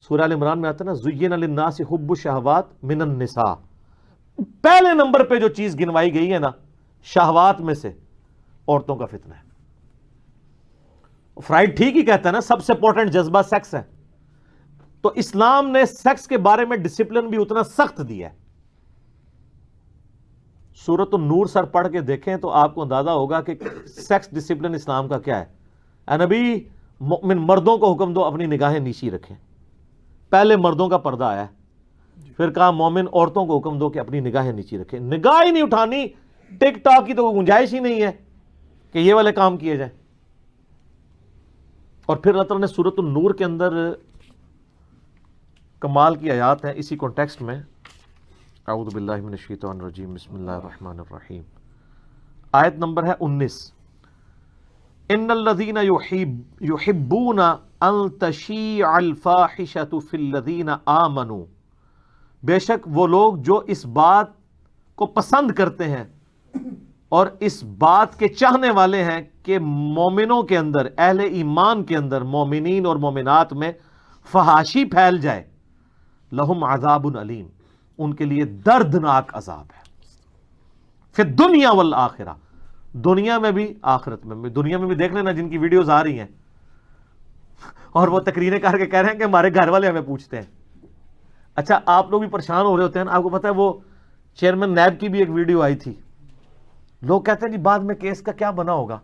سورہ ال عمران میں آتا ہے نا زین للناس حب الشہوات من النساء، پہلے نمبر پہ جو چیز گنوائی گئی ہے نا شہوات میں سے عورتوں کا فتنہ ہے۔ فرائڈ ٹھیک ہی کہتا ہے نا سب سے امپورٹنٹ جذبہ سیکس ہے، تو اسلام نے سیکس کے بارے میں ڈسپلن بھی اتنا سخت دیا ہے۔ سورۃ النور سر پڑھ کے دیکھیں تو آپ کو اندازہ ہوگا کہ سیکس ڈسپلن اسلام کا کیا ہے۔ اے نبی مؤمن مردوں کو حکم دو اپنی نگاہیں نیچی رکھیں، پہلے مردوں کا پردہ آیا ہے، پھر کہا مومن عورتوں کو حکم دو کہ اپنی نگاہیں نیچی رکھیں۔ نگاہ ہی نہیں اٹھانی، ٹک ٹاک کی تو کوئی گنجائش ہی نہیں ہے کہ یہ والے کام کیے جائیں۔ اور پھر اللہ تعالیٰ نے سورۃ النور کے اندر کمال کی آیات ہیں اسی کانٹیکسٹ میں۔ اعوذ باللہ من الشیطان الرجیم، بسم اللہ الرحمن الرحیم، آیت نمبر ہے 19۔ ان الذین یحبون ان تشیع الفاحشۃ فی الذین آمنوا، بے شک وہ لوگ جو اس بات کو پسند کرتے ہیں اور اس بات کے چاہنے والے ہیں کہ مومنوں کے اندر، اہل ایمان کے اندر، مومنین اور مومنات میں فحاشی پھیل جائے، لہم عذاب علیم، ان کے لیے دردناک عذاب ہے، فی الدنیا والآخرہ، دنیا میں بھی آخرت میں بھی۔ دنیا میں بھی دیکھ لینا جن کی ویڈیوز آ رہی ہیں اور وہ تقریریں کر کے کہہ رہے ہیں کہ ہمارے گھر والے ہمیں پوچھتے ہیں۔ اچھا آپ لوگ بھی پریشان ہو رہے ہوتے ہیں، آپ کو پتہ ہے وہ چیئرمین نیب کی بھی ایک ویڈیو آئی تھی، لوگ کہتے ہیں جی بعد میں کیس کا کیا بنا ہوگا،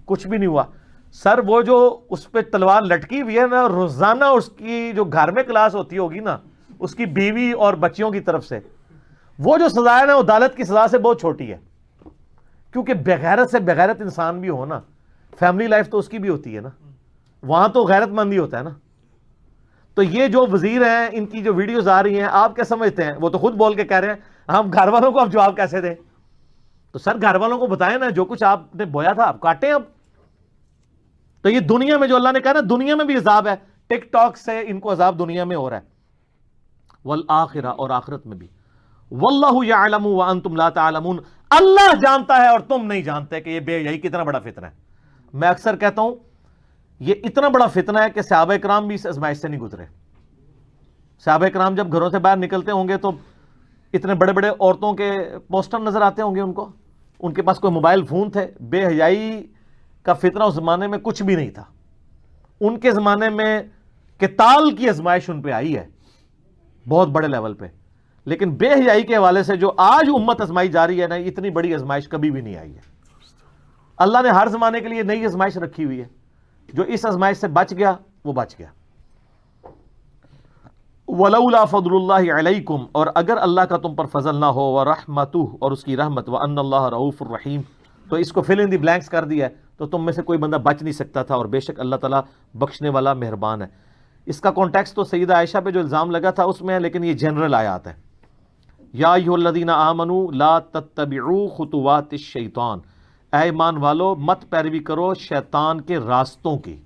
کچھ بھی نہیں ہوا۔ سر وہ جو اس پہ تلوار لٹکی ہوئی ہے نا، روزانہ اس کی جو گھر میں کلاس ہوتی ہوگی نا اس کی بیوی اور بچیوں کی طرف سے، وہ جو سزا ہے نا عدالت کی سزا سے بہت چھوٹی ہے، کیونکہ بغیرت سے بغیرت انسان بھی ہو نا، فیملی لائف تو اس کی بھی ہوتی ہے نا، وہاں تو غیرت مند ہی ہوتا ہے نا۔ تو یہ جو وزیر ہیں ان کی جو ویڈیوز آ رہی ہیں آپ کیا سمجھتے ہیں؟ وہ تو خود بول کے کہہ رہے ہیں ہم گھر والوں کو اب جواب کیسے دیں؟ تو سر گھر والوں کو بتائیں نا جو کچھ آپ نے بویا تھا آپ کاٹیں اب۔ تو یہ دنیا میں جو اللہ نے کہا نا دنیا میں بھی عذاب ہے، ٹک ٹاک سے ان کو عذاب دنیا میں ہو رہا ہے، والآخرہ، اور آخرت میں بھی۔ واللہ یعلم وانتم لا تعلمون، اللہ جانتا ہے اور تم نہیں جانتے کہ یہ بے حیائی کتنا بڑا فتنہ ہے۔ میں اکثر کہتا ہوں یہ اتنا بڑا فتنہ ہے کہ صحابہ کرام بھی اس آزمائش سے نہیں گزرے۔ صحابہ کرام جب گھروں سے باہر نکلتے ہوں گے تو اتنے بڑے بڑے عورتوں کے پوسٹر نظر آتے ہوں گے ان کو، ان کے پاس کوئی موبائل فون تھے، بے حیائی کا فتنہ اس زمانے میں کچھ بھی نہیں تھا۔ ان کے زمانے میں قتال کی آزمائش ان پہ آئی ہے بہت بڑے لیول پہ، لیکن بے حیائی کے حوالے سے جو آج امت آزمائی جا رہی ہے نا، اتنی بڑی آزمائش کبھی بھی نہیں آئی ہے۔ اللہ نے ہر زمانے کے لیے نئی آزمائش رکھی ہوئی ہے، جو اس آزمائش سے بچ گیا وہ بچ گیا۔ وَلَوْلَا فَضْلُ اللَّهِ عَلَيْكُمْ، اور اگر اللہ کا تم پر فضل نہ ہو، وَرَحْمَتُهُ، اور اس کی رحمت، وَأَنَّ اللَّهَ رَؤُوفٌ رَحِيمٌ، تو اس کو فل ان دی بلینکس کر دیا ہے، تو تم میں سے کوئی بندہ بچ نہیں سکتا تھا، اور بے شک اللہ تعالیٰ بخشنے والا مہربان ہے۔ اس کا کانٹیکسٹ تو سیدہ عائشہ پہ جو الزام لگا تھا اس میں ہے، لیکن یہ جنرل آیات ہے۔ یا ایھا الذین آمنوا لا تتبعوا خطوات الشیطان، اے ایمان والو مت پیروی کرو شیطان کے راستوں کی۔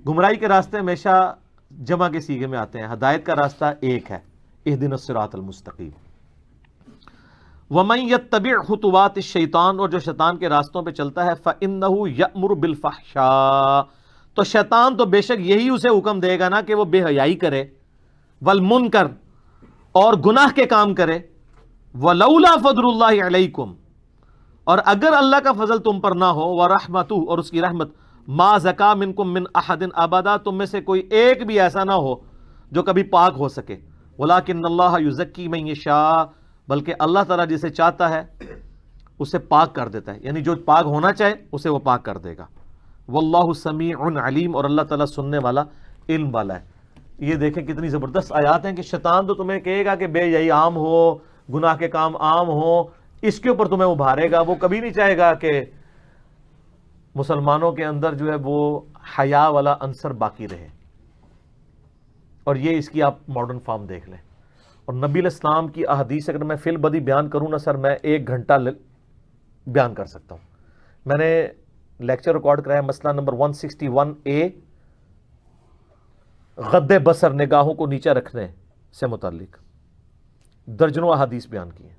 گمراہی کے راستے ہمیشہ جمع کے صیغے میں آتے ہیں، ہدایت کا راستہ ایک ہے، اہدنا الصراط المستقیم۔ ومن یتبع خطوات الشیطان، اور جو شیطان کے راستوں پہ چلتا ہے، فإنہ یأمر بالفحشاء، تو شیطان تو بے شک یہی اسے حکم دے گا نا کہ وہ بے حیائی کرے، والمنکر، اور گناہ کے کام کرے، ولولا فضل اللہ علیکم، اور اگر اللہ کا فضل تم پر نہ ہو، ورحمتہ، اور اس کی رحمت، ما زکا منکم من احد ابدا، تم میں سے کوئی ایک بھی ایسا نہ ہو جو کبھی پاک ہو سکے، ولکن اللہ یزکی من یشاء، بلکہ اللہ تعالیٰ جسے چاہتا ہے اسے پاک کر دیتا ہے، یعنی جو پاک ہونا چاہے اسے وہ پاک کر دے گا۔ واللہ سمیع علیم، اور اللہ تعالیٰ سننے والا، علم والا ہے۔ یہ دیکھیں کتنی زبردست آیات ہیں کہ شیطان تو تمہیں کہے گا کہ بے حیائی عام ہو، گناہ کے کام عام ہو، اس کے اوپر تمہیں ابھارے گا، وہ کبھی نہیں چاہے گا کہ مسلمانوں کے اندر جو ہے وہ حیا والا عنصر باقی رہے۔ اور یہ اس کی آپ ماڈرن فارم دیکھ لیں۔ اور نبی علیہ السلام کی احادیث اگر میں فی البدی بیان کروں نا سر، میں 1 گھنٹہ بیان کر سکتا ہوں۔ میں نے لیکچر ریکارڈ کرایا مسئلہ نمبر 161A، غد بصر، نگاہوں کو نیچے رکھنے سے متعلق درجنوں احادیث بیان کی ہیں،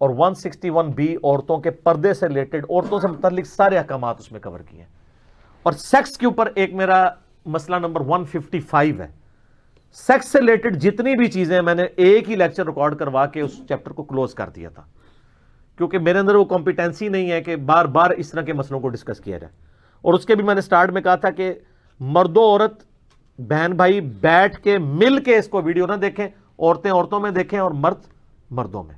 اور 161B عورتوں کے پردے سے ریلیٹڈ، عورتوں سے متعلق سارے احکامات اس میں کور کیے ہیں۔ اور سیکس کے اوپر ایک میرا مسئلہ نمبر 155 ہے، سیکس سے ریلیٹڈ جتنی بھی چیزیں میں نے ایک ہی لیکچر ریکارڈ کروا کے اس چیپٹر کو کلوز کر دیا تھا، کیونکہ میرے اندر وہ کمپیٹنسی نہیں ہے کہ بار بار اس طرح کے مسئلوں کو ڈسکس کیا جائے. اور اس کے بھی میں نے سٹارٹ میں کہا تھا کہ مرد و عورت بہن بھائی بیٹھ کے مل کے اس کو ویڈیو نہ دیکھیں، عورتیں عورتوں میں دیکھیں اور مرد مردوں میں.